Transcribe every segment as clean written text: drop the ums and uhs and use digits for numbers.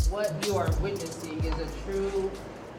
what you are witnessing is a true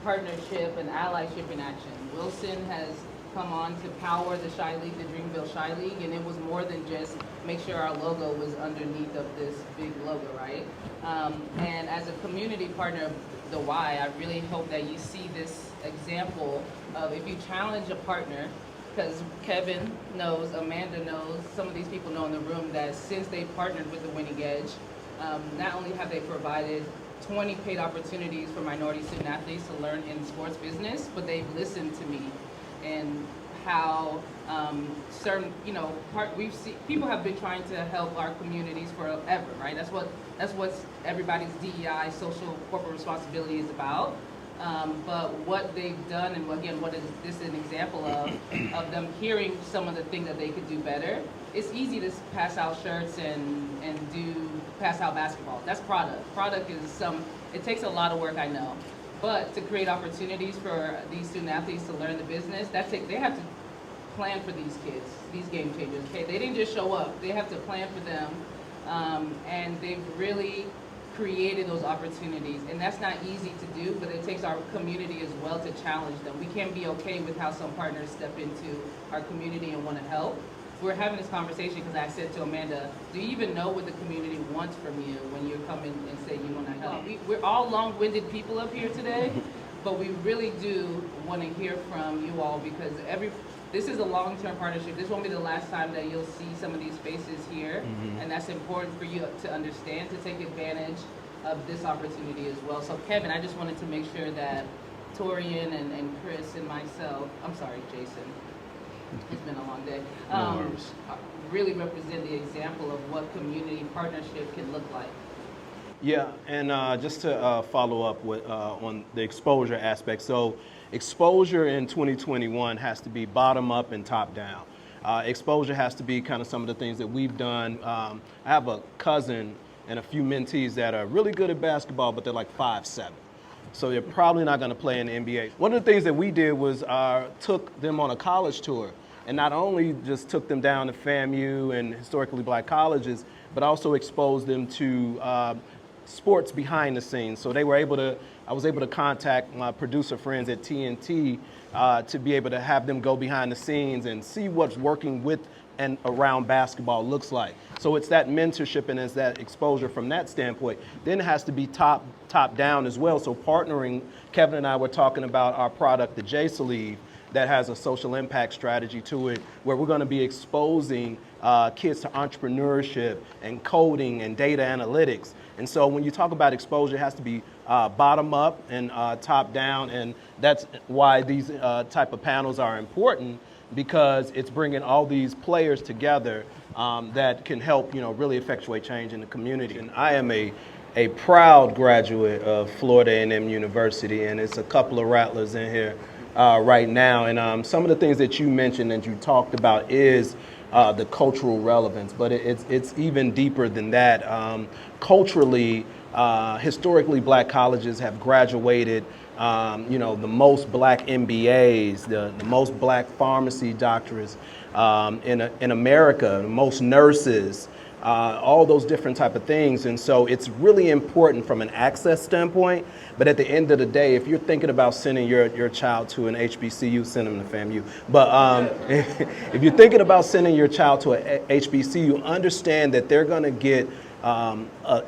partnership and allyship in action. Wilson has come on to power the Shy League, the Dreamville Shy League, and it was more than just make sure our logo was underneath of this big logo, right? And as a community partner of the Y, I really hope that you see this example of if you challenge a partner, because Kevin knows, Amanda knows, some of these people know in the room that since they partnered with the Winning Edge, not only have they provided 20 paid opportunities for minority student athletes to learn in sports business, but they've listened to me and how certain, we've seen, people have been trying to help our communities forever, right? That's what everybody's DEI, social corporate responsibility is about. But what they've done, and again, what is this an example of them hearing some of the things that they could do better. It's easy to pass out shirts and pass out basketball. That's product. Product is it takes a lot of work, I know. But to create opportunities for these student athletes to learn the business, they have to plan for these kids, these game changers, okay? They didn't just show up, they have to plan for them. And they've really created those opportunities, and that's not easy to do, but it takes our community as well to challenge them. We can't be okay with how some partners step into our community and want to help. We're having this conversation because I said to Amanda, do you even know what the community wants from you when you come in and say you want to help? We're all long-winded people up here today, but we really do want to hear from you all because this is a long-term partnership. This won't be the last time that you'll see some of these faces here, and that's important for you to understand, to take advantage of this opportunity as well. So Kevin, I just wanted to make sure that Torian and Chris and myself, I'm sorry, Jason, it's been a long day, really represent the example of what community partnership can look like. Yeah, and just to follow up with, on the exposure aspect. So exposure in 2021 has to be bottom up and top down. Exposure has to be kind of some of the things that we've done. I have a cousin and a few mentees that are really good at basketball, but they're like 5'7". So they're probably not going to play in the NBA. One of the things that we did was took them on a college tour, and not only just took them down to FAMU and historically black colleges, but also exposed them to sports behind the scenes. So I was able to contact my producer friends at TNT to be able to have them go behind the scenes and see what's working with and around basketball looks like. So it's that mentorship and it's that exposure from that standpoint. Then it has to be top down as well. So partnering, Kevin and I were talking about our product, the J Sleeve, that has a social impact strategy to it, where we're going to be exposing kids to entrepreneurship and coding and data analytics. And so when you talk about exposure, it has to be bottom up and top down, and that's why these type of panels are important, because it's bringing all these players together that can help, really effectuate change in the community. And I am a proud graduate of Florida A&M University, and it's a couple of Rattlers in here right now. And some of the things that you mentioned and you talked about is the cultural relevance, but it's even deeper than that. Culturally, historically black colleges have graduated the most black MBAs, the most black pharmacy doctorates in America, the most nurses, all those different type of things. And so it's really important from an access standpoint. But at the end of the day, if you're thinking about sending your child to an HBCU, send them to FAMU. But if you're thinking about sending your child to a HBCU, understand that they're going to get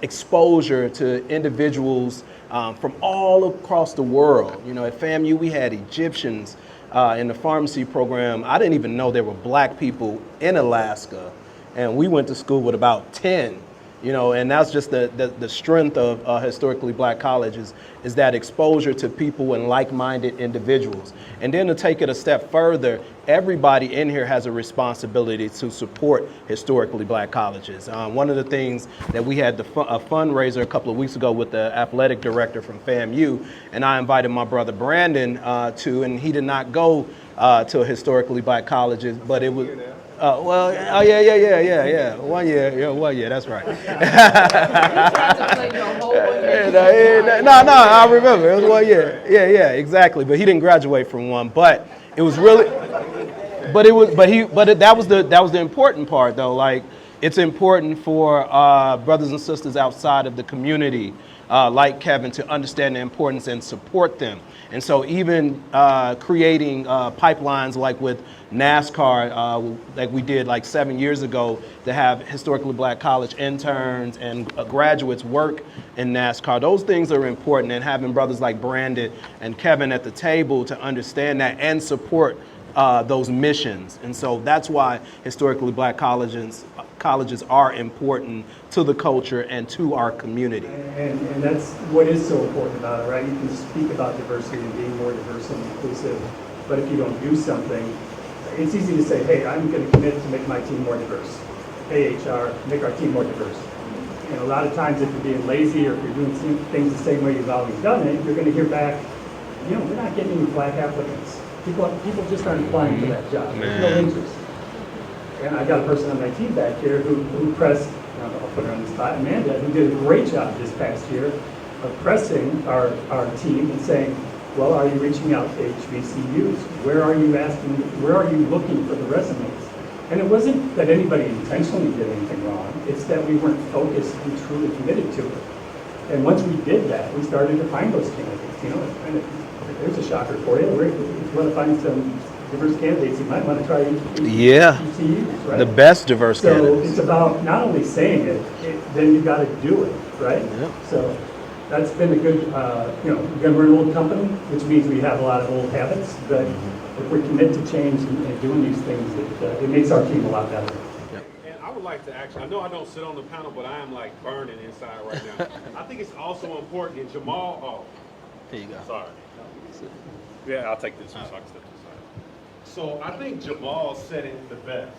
exposure to individuals from all across the world. At FAMU, we had Egyptians in the pharmacy program. I didn't even know there were black people in Alaska. And we went to school with about 10, and that's just the strength of historically black colleges, is that exposure to people and like-minded individuals. And then to take it a step further, everybody in here has a responsibility to support historically black colleges. One of the things that we had a fundraiser a couple of weeks ago with the athletic director from FAMU, and I invited my brother Brandon and he did not go to historically black colleges, but it was... yeah. 1 year, that's right. No, I remember, it was 1 year. Yeah, exactly, but he didn't graduate from one, but it was really, that was the important part though, like, It's important for brothers and sisters outside of the community, like Kevin, to understand the importance and support them. And so even creating pipelines like with NASCAR, like we did like 7 years ago, to have historically black college interns and graduates work in NASCAR, those things are important. And having brothers like Brandon and Kevin at the table to understand that and support those missions. And so that's why historically black colleges are important to the culture and to our community. And that's what is so important about it, right? You can speak about diversity and being more diverse and inclusive, but if you don't do something, it's easy to say, hey, I'm going to commit to make my team more diverse. Hey, HR, make our team more diverse. And a lot of times if you're being lazy or if you're doing things the same way you've always done it, you're going to hear back, we're not getting any black applicants. People just aren't applying for that job. There's no interest. And I got a person on my team back here who pressed, I'll put her on the spot, Amanda, who did a great job this past year of pressing our team and saying, well, are you reaching out to HBCUs? Where are you looking for the resumes? And it wasn't that anybody intentionally did anything wrong. It's that we weren't focused and truly committed to it. And once we did that, we started to find those candidates. There's a shocker for you. If you want to find some diverse candidates, you might want to try HBCUs, right? The best diverse candidates. So it's about not only saying it, then you got to do it, right? Yeah. So that's been a good, again, we're an old company, which means we have a lot of old habits, but if we commit to change and doing these things, it makes our team a lot better. And I would like to actually, I know I don't sit on the panel, but I am like burning inside right now. I think it's also important, and Jamal, Here you go. Sorry. Yeah, I'll take this one so I can step to the side. So I think Jamal said it the best.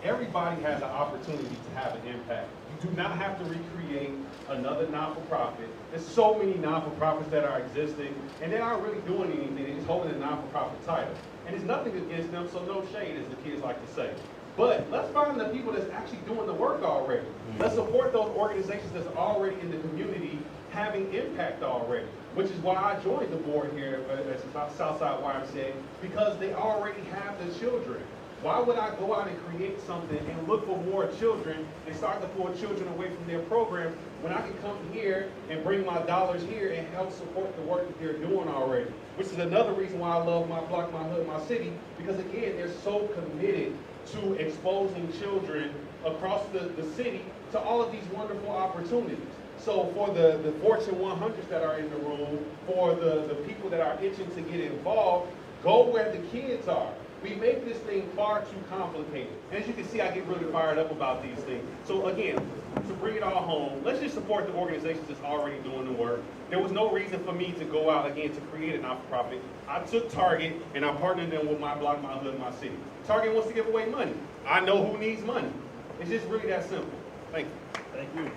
Everybody has an opportunity to have an impact. You do not have to recreate another non-for-profit. There's so many non-for-profits that are existing, and they aren't really doing anything. They're just holding a non-for-profit title. And there's nothing against them, so no shade, as the kids like to say. But let's find the people that's actually doing the work already. Let's support those organizations that's already in the community having impact already, which is why I joined the board here at Southside YMCA, because they already have the children. Why would I go out and create something and look for more children and start to pull children away from their programs when I can come here and bring my dollars here and help support the work that they're doing already? Which is another reason why I love my block, my hood, my city, because again, they're so committed to exposing children across the city to all of these wonderful opportunities. So for the Fortune 100s that are in the room, for the people that are itching to get involved, go where the kids are. We make this thing far too complicated. And as you can see, I get really fired up about these things. So again, to bring it all home, let's just support the organizations that's already doing the work. There was no reason for me to go out again to create a not-for-profit. I took Target and I partnered them with my block, my hood, my city. Target wants to give away money. I know who needs money. It's just really that simple. Thank you. Thank you.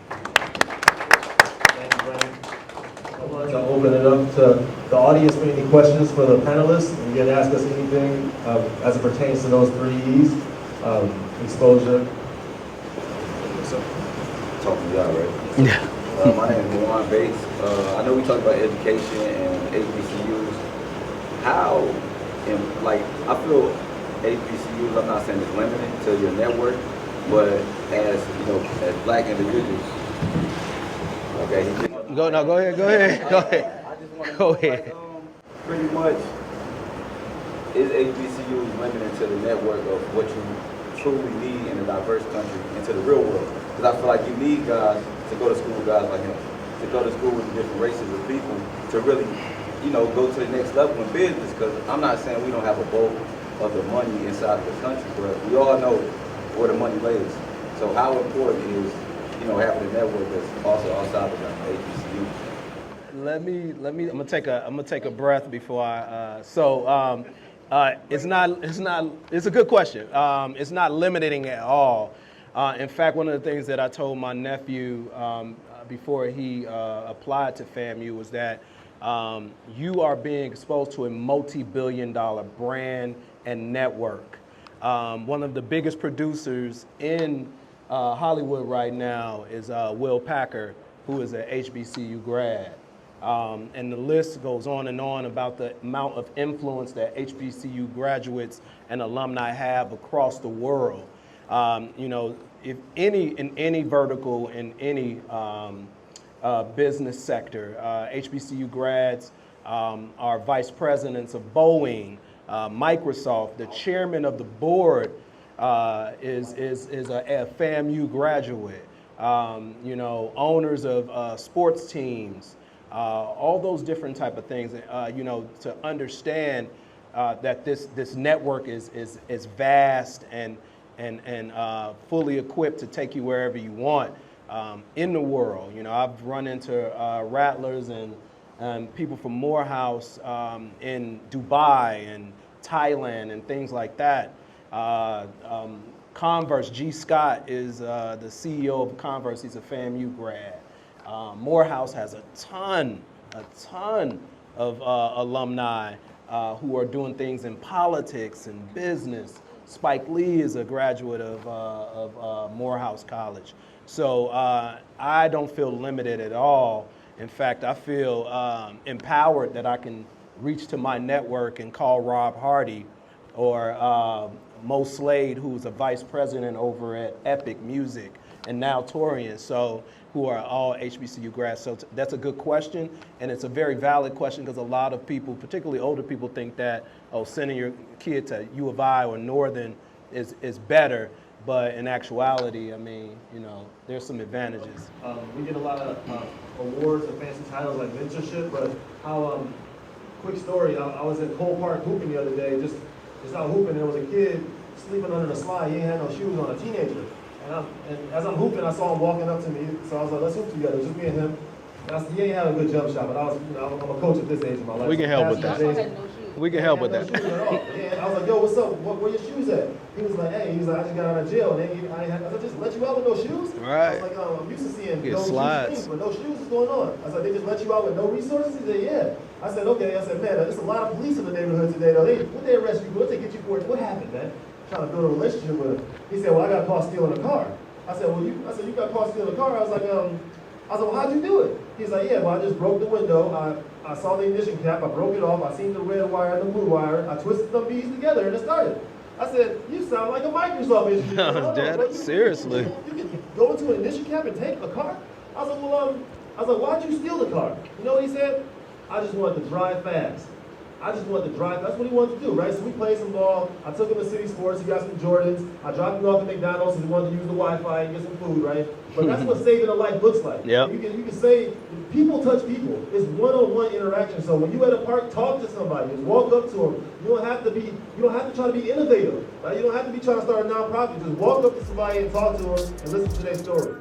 Thank you, Brandon. I want to open it up to the audience for any questions for the panelists. You can ask us anything as it pertains to those 3 E's, exposure. Talking to y'all, right? Yeah. My name is Juan Bates. I know we talked about education and HBCUs. How, I feel HBCUs, I'm not saying it's limited to your network, but as black individuals, okay? Go ahead. I just want to Go ahead. Pretty much, is HBCUs limited to the network of what you truly need in a diverse country into the real world? Because I feel like you need guys to go to school with guys like him, to go to school with different races of people, to really, go to the next level in business. Because I'm not saying we don't have a bulk of the money inside of the country, but we all know where the money lays. So how important is, having a network that's also outside of the HBCU? Let me. I'm gonna take a breath before I. It's a good question. It's not limiting at all. In fact, one of the things that I told my nephew before he applied to FAMU was that you are being exposed to a multi-billion-dollar brand and network. One of the biggest producers in Hollywood right now is Will Packer, who is an HBCU grad. And the list goes on and on about the amount of influence that HBCU graduates and alumni have across the world. if in any vertical, in any business sector, HBCU grads are vice presidents of Boeing, Microsoft. The chairman of the board is a FAMU graduate. Owners of sports teams, all those different type of things. To understand that this network is vast and fully equipped to take you wherever you want in the world. I've run into rattlers and people from Morehouse in Dubai and Thailand and things like that. Converse, G. Scott is the CEO of Converse. He's a FAMU grad. Morehouse has a ton of alumni who are doing things in politics and business. Spike Lee is a graduate of Morehouse College. So I don't feel limited at all. In fact, I feel empowered that I can reach to my network and call Rob Hardy or Mo Slade, who's a vice president over at Epic Music, and now Torian, so who are all HBCU grads. So that's a good question, and it's a very valid question because a lot of people, particularly older people, think that, sending your kid to U of I or Northern is better. But in actuality, I mean, there's some advantages. We get a lot of awards and fancy titles like mentorship, but quick story, I was at Cole Park hooping the other day, just out hooping, and there was a kid sleeping under the slide. He ain't had no shoes on, a teenager. And as I'm hooping, I saw him walking up to me, so I was like, let's hoop together, just me and him. And I said, he ain't had a good jump shot, but I'm a coach at this age of my life. We can help with that. We can help with that. I was like, yo, what's up? Where your shoes at? He was like, I just got out of jail. And I said, just let you out with no shoes? Right. I was like, I'm used to seeing Get no slides. shoes, but no shoes, what's going on? I was like, they just let you out with no resources? He said, yeah. I said, okay. I said, man, there's a lot of police in the neighborhood today, though. What they arrest you for? What they get you for? What happened, man? Trying to build a relationship with him. He said, well, I got caught stealing a car. I said, you got caught stealing a car? I was like, well, how'd you do it? He's like, yeah, well, I just broke the window. I saw the ignition cap. I broke it off. I seen the red wire and the blue wire. I twisted the beads together and it started. I said, you sound like a Microsoft engineer. Dad, seriously. You can go into an ignition cap and take a car? I was like, why'd you steal the car? You know what he said? I just wanted to drive fast. That's what he wanted to do, right? So we played some ball. I took him to City Sports. He got some Jordans. I dropped him off at McDonald's because he wanted to use the Wi-Fi and get some food, right? But that's what saving a life looks like. Yep. You can say, people touch people. It's one-on-one interaction. So when you at a park, talk to somebody. Just walk up to them. You don't have to try to be innovative, right? You don't have to be trying to start a nonprofit. Just walk up to somebody and talk to them and listen to their story.